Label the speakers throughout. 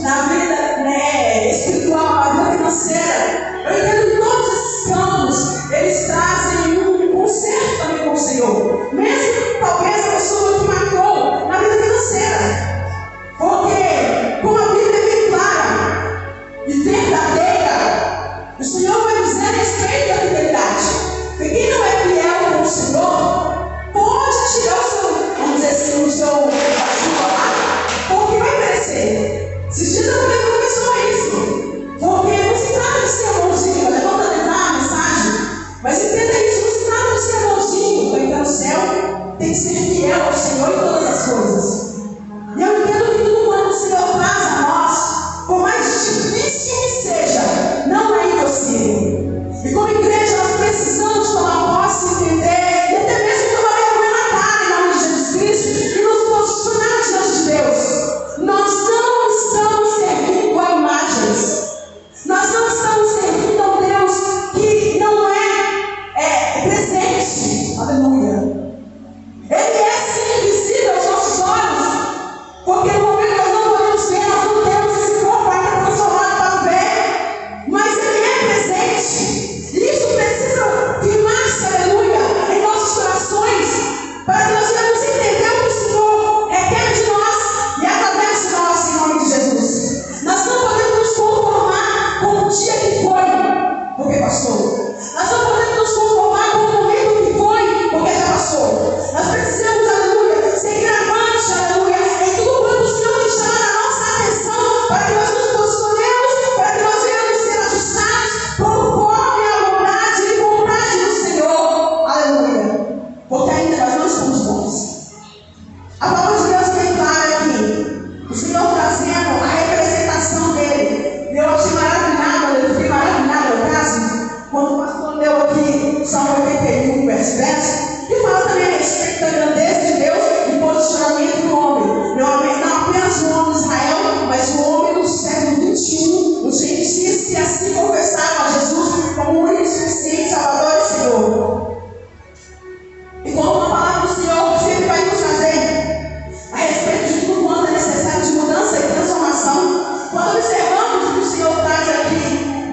Speaker 1: na vida, né, espiritual, na vida financeira. Eu entendo que todos esses campos, eles trazem um conserto também com o Senhor. Mesmo talvez a pessoa que marcou na vida financeira. Porque, como a Bíblia é bem clara e verdadeira, o Senhor vai dizer a respeito da fidelidade. Porque quem não é fiel com o Senhor, pode tirar o seu, vamos dizer assim, o seu vazio lá, porque vai perecer. Esses dias eu falei com uma pessoa isso. Porque não se trata de ser bonzinho, eu vou tentar a mensagem, mas entenda isso, não se trata de ser bonzinho, para entrar no céu, tem que ser fiel ao Senhor em todas as coisas. E eu entendo que tudo quanto o Senhor traz a nós, por mais difícil que seja, não é impossível. E como igreja nós precisamos tomar posse, entender, e até mesmo tomar vergonha na cara em nome de Jesus Cristo, e nos posicionar diante de Deus. Nós não estamos servindo a imagens. Nós não estamos servindo a um Deus que não é presente. Aleluia. Ele é sim invisível aos nossos olhos. Porque no momento que nós não podemos ver, nós não temos esse corpo ainda transformado para ver. Mas Ele é presente. E isso precisa firmar-se, aleluia, em nossos corações, para que nós venhamos entender o que o Senhor requer de nós e através de nós, em nome de Jesus. Nós não podemos nos conformar com o dia que foi, porque passou. Nós não podemos nos conformar com o momento que foi, porque já passou. Nós precisamos, aleluia, seguir avante, aleluia, em tudo quanto o Senhor nos chama a nossa atenção, para que nós nos posicionemos, para que nós venhamos ser ajustados conforme a vontade do Senhor. Aleluia. Porque ainda nós não estamos bons. A palavra de Deus tem clara aqui. O Senhor trazendo a representação dele. E eu achei maravilhado, eu fiquei maravilhado no caso, quando o pastor leu aqui Salmo 81, verso 10, que fala também a respeito da grandeza de Deus e posicionamento do homem. Não apenas o homem de Israel, mas o homem do século XXI, os gentios que assim confessaram a Jesus como o único suficiente Salvador e Senhor. E como a palavra do Senhor sempre vai nos trazer a respeito de tudo quanto é necessário de mudança e transformação, quando observamos o que o Senhor traz aqui,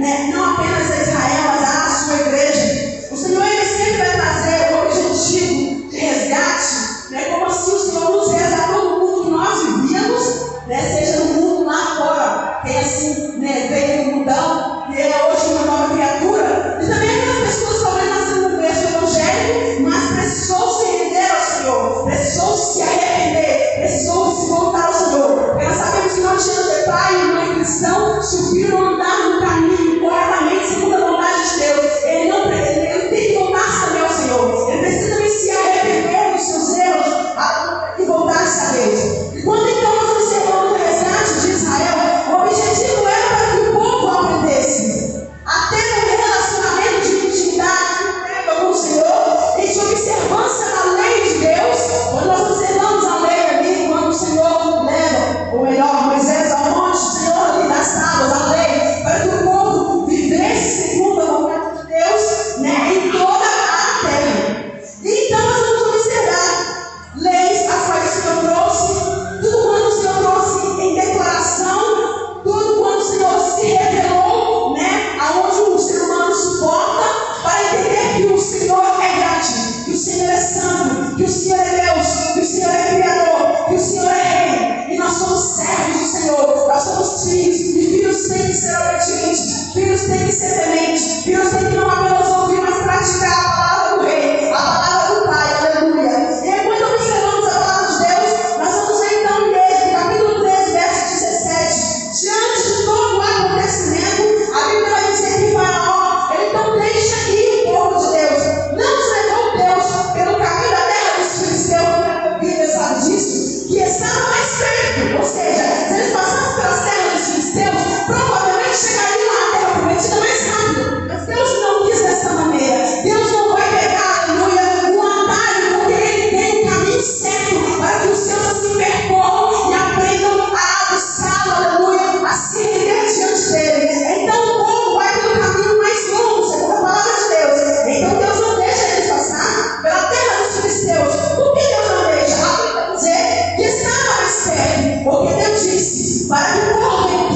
Speaker 1: né, não apenas a Israel, mas a sua igreja, o Senhor ele sempre vai trazer o objetivo de resgate, né, como assim o Senhor nos resgatou no mundo que nós vivíamos, né, seja no mundo lá fora, quem assim, né, veio no mundão, e é hoje uma nova criatura, e também aquelas pessoas que talvez nasceram no berço evangélico, mas precisou se render ao Senhor, precisou se arrepender, precisou se voltar ao Senhor. Porque nós sabemos que não adianta ter pai e mãe cristão se o filho não andar no caminho corretamente segundo a vontade de Deus. Ele tem que voltar-se também ao Senhor. Ele precisa também se arrepender dos seus erros e voltar-se a Deus. E quando então nós observamos o resgate de Israel, o objetivo era para que o povo aprendesse a ter um relacionamento de intimidade com o Senhor e de observância da lei de Deus. Quando nós observamos a lei ali, quando o Senhor leva, ou melhor, Moisés ao monte, o Senhor ali das tábuas, a lei, para que o povo vivesse segundo a vontade de Deus, né, em toda a terra. E então nós vamos observar leis as quais o Senhor trouxe, tudo quanto o Senhor trouxe em declaração, tudo quanto o Senhor se revelou, né, aonde o ser humano suporta, para entender que o Senhor é grande, que o Senhor é santo, que o Senhor é Deus, que o Senhor é Criador, que o Senhor é Rei, e nós somos servos do Senhor, nós somos filhos, e filhos têm que ser obedientes, filhos têm que ser tementes, filhos têm que não apenas ouvir, mas praticar a palavra do Rei, a palavra do Pai, aleluia. E aí, quando observamos a palavra de Deus, nós vamos ver então em Êxodo, capítulo 13, verso 17, diante de todo o acontecimento, a Bíblia vai dizer que Faraó, ele então deixa ir o povo de Deus, não nos levou Deus pelo caminho da terra dos filisteus, a Bíblia sabe disso, que estava mais perto, ou seja, se eles passassem pelas terras dos filisteus, provavelmente chegariam lá à terra prometida mais rápido, mas Deus não quis dessa maneira. Deus não vai pegar, aleluia, um atalho, porque Ele tem o caminho certo para que os seus assim percorram e aprendam a buscá-lo, aleluia, a se render diante dele. Então o povo vai pelo caminho mais longo, segundo a palavra de Deus. Então Deus não deixa eles passar pela terra dos filisteus. Por que Deus não deixa? A Bíblia vai dizer que estava mais perto, porque Deus disse para que o povo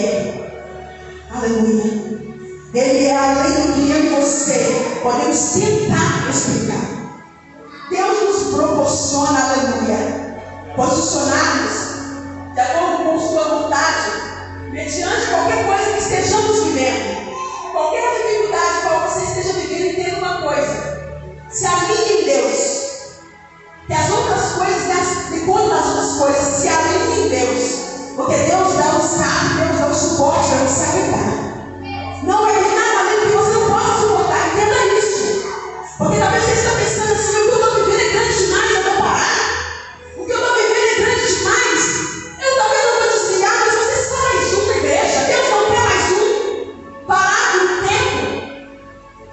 Speaker 1: é. Aleluia. Ele é além do que eu e você podemos tentar explicar. Deus nos proporciona, aleluia, posicionar-nos de acordo com sua vontade, mediante qualquer coisa que estejamos vivendo. Qualquer dificuldade qual você esteja vivendo, entenda uma coisa: se alinhe em Deus. Que as outras coisas, enquanto as outras coisas, se alinhem em Deus. Porque Deus dá o escape, Deus dá o suporte para você aguentar. Não é nada além do que você não possa suportar. Entenda isso. Porque talvez você esteja pensando assim: o que eu estou vivendo é grande demais, eu vou parar. O que eu estou vivendo é grande demais. Eu talvez não vou desligar, mas você só mais um na igreja. Deus não quer mais um. Parado no tempo.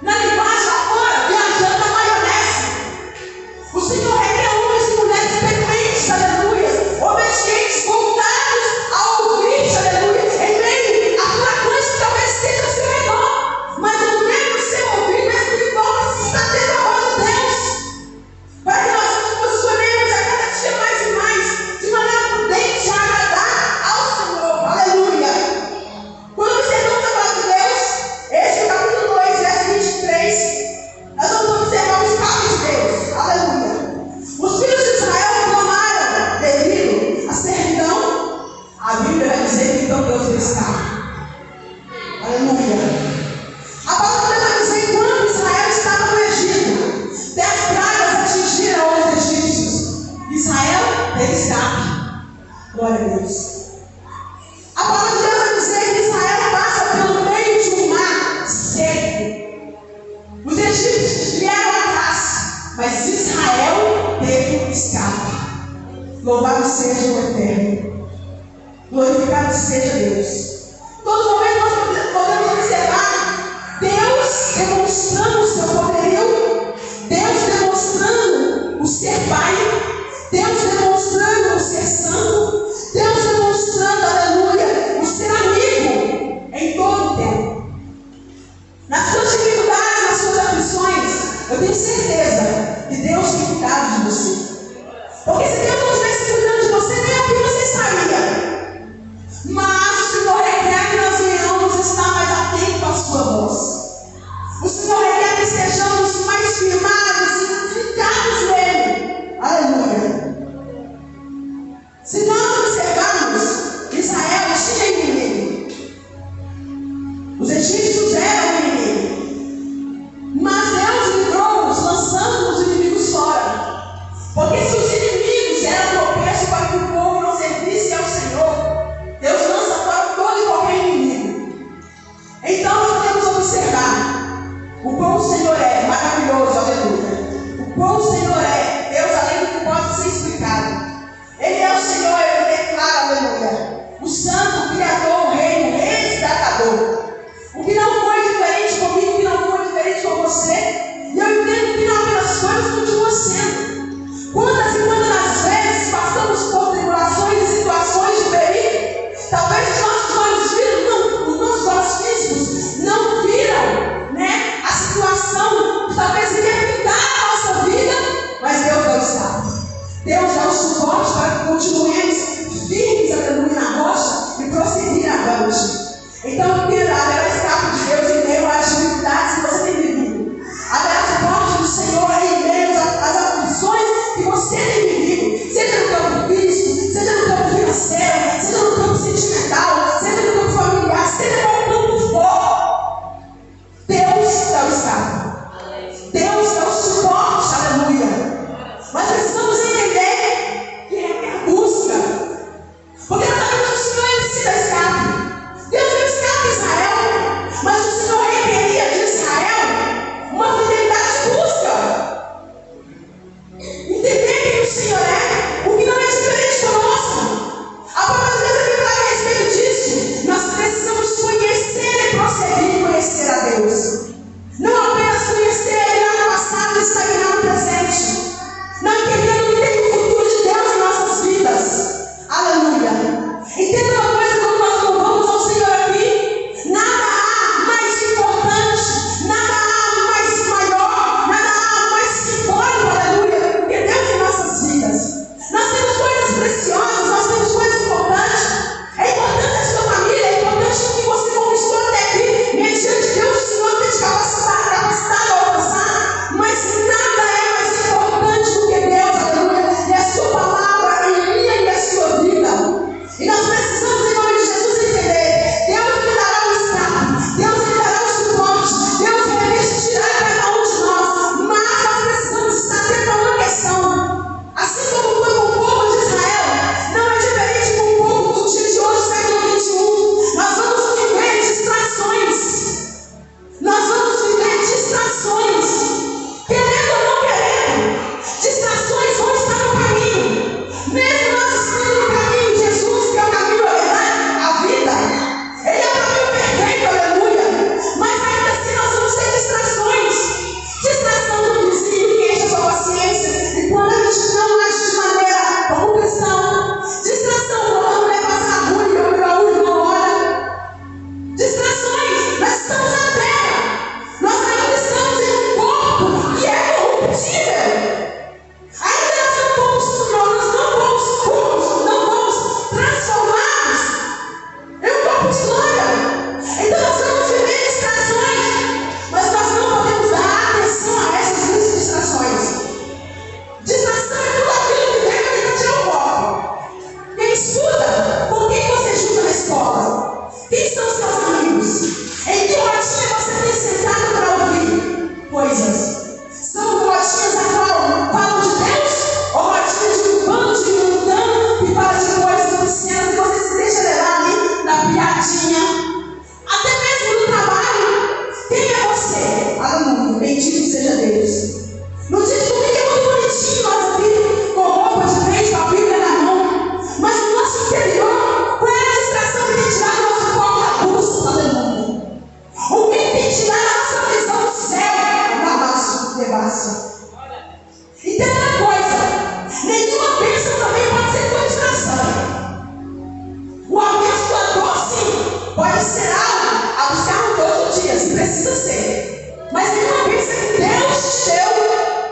Speaker 1: Na linguagem lá fora, viajando na maionese. O Senhor requer homens e mulheres permanentes, aleluia. Obedientes, voltados a ouvir, aleluia. Em meio a furacões que talvez estejam ao seu redor. Mas no meio do seu ouvido, mesmo que volta, se está tendo a voz de Deus. Para que nós nos posicionemos a cada dia mais e mais, de maneira prudente, a agradar ao Senhor, aleluia. Quando observamos a palavra de Deus, este é o capítulo 2, verso 23, nós vamos observar os escape de Deus, aleluia. Os filhos de Israel clamaram devido à servidão. A Bíblia vai dizer que então Deus deu escape, aleluia. A palavra de Deus vai dizer que quando Israel estava no Egito, 10 pragas atingiram os egípcios. Israel teve escape, glória a Deus. A palavra de Deus vai dizer que Israel passa pelo meio de um mar seco. Os egípcios vieram atrás, mas Israel teve escape. Louvado seja o Eterno. Glorificado seja Deus. Todo momento nós podemos observar Deus demonstrando o seu poderio, Deus demonstrando o ser Pai, Deus demonstrando o ser Santo, Deus demonstrando, aleluia, o ser amigo em todo o tempo. Nas suas dificuldades, nas suas aflições, eu tenho certeza que Deus tem cuidado de você. Porque se Deus não estivesse cuidando de você, nem aqui você estaria. Mas o Senhor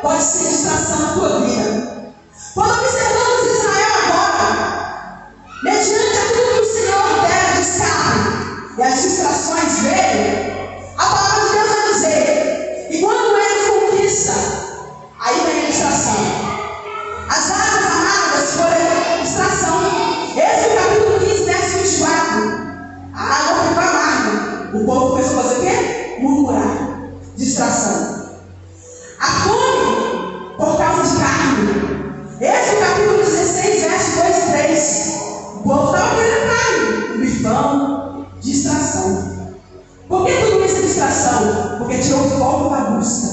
Speaker 1: pode ser distração na tua vida. Quando observamos Israel agora, mediante aquilo que o Senhor dera de escape e as distrações veio, a palavra de Deus vai dizer, e quando ele conquista, aí vem a distração. As águas amargas foram distração. Esse é o capítulo 15, verso 24. A água ficou amarga. O povo começou a fazer o quê? Murmurar. Distração. A fome por causa de carne. Esse é o capítulo 16, verso 2 e 3. O povo estava querendo carne. Bifão. Distração. Por que tudo isso é distração? Porque tirou o foco da busca.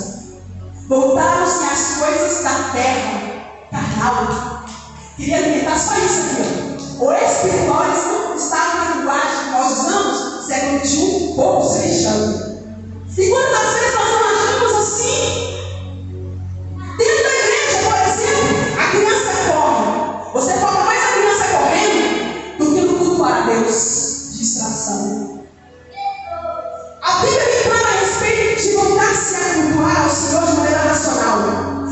Speaker 1: Voltaram-se às coisas da terra. Carnal. Queria alimentar só isso aqui. O espiritual não está na linguagem que nós usamos, século XXI, pouco se lixando. E quantas vezes nós não achamos assim? Dentro da igreja, por exemplo, a criança corre. Você foca mais a criança correndo do que no cultuar a Deus. Distração. A Bíblia me fala a respeito de voltar-se a cultuar ao Senhor de maneira racional.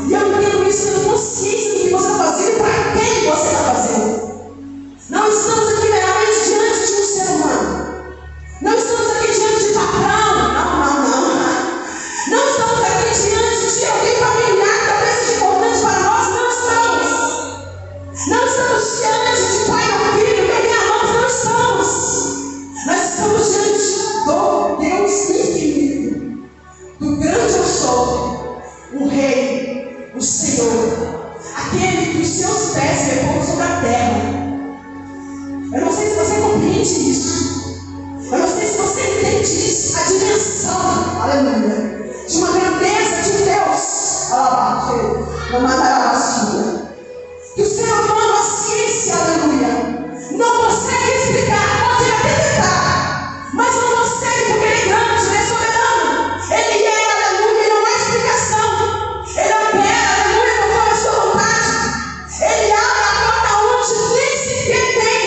Speaker 1: E eu entendo isso tendo consciência do que você está fazendo e para quem você está fazendo. Não estamos aqui meramente diante de um ser humano. Não estamos aqui diante de patrão. Não estamos aqui diante de alguém familiar que talvez seja importante para nós. Não estamos. Não estamos diante de pai ou filho, bebê amamos. Não estamos. Nós estamos diante do Deus infinito, do grande eu sou, o Rei, o Senhor, aquele que os seus pés repousam sobre a terra. Eu não sei se você compreende isso. Eu não sei se você entende a dimensão, aleluia, de uma grandeza de Deus. Não matará a sua. Que o ser humano, a ciência, aleluia, não consegue explicar. Pode até tentar, mas não consegue, porque ele é grande, ele é soberano. Ele é, aleluia, não há explicação. Ele opera, aleluia, conforme a sua vontade. Ele abre a porta onde nem sequer tem.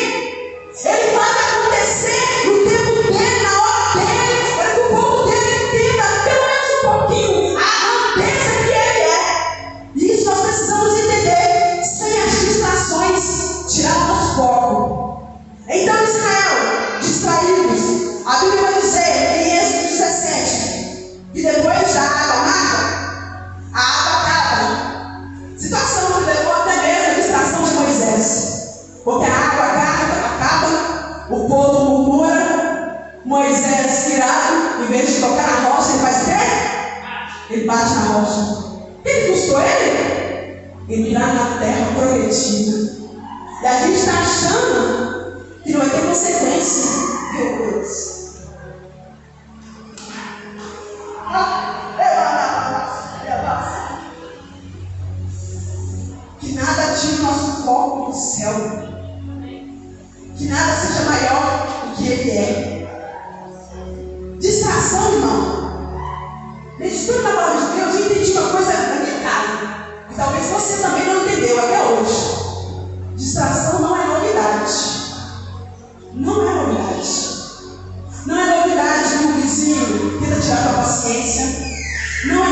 Speaker 1: Ele faz acontecer no tempo dele, na hora dele, para que o povo dele entenda, pelo menos um pouquinho, a grandeza que ele é. E isso nós precisamos entender, sem as distrações, tirar nosso foco. Então, Israel, distraídos, a Bíblia vai dizer em Êxodo 17, que depois da água amarga, a água acaba. Situação que levou até mesmo a distração de Moisés. Porque a água acaba, o povo murmura, Moisés irado, em vez de tocar na rocha, ele faz o quê? Ele bate na rocha. O que custou ele? Entrar na terra prometida. E a gente está achando que não vai ter consequência. Meu Deus. Que nada tire o nosso foco do céu. Que nada seja maior do que Ele é. Distração, irmão. Meditando na palavra de Deus, eu entendi uma coisa na minha casa. E talvez você também não entendeu até hoje. Distração não é novidade. Não é novidade. Não é novidade que o vizinho tenta tirar tua paciência. Não é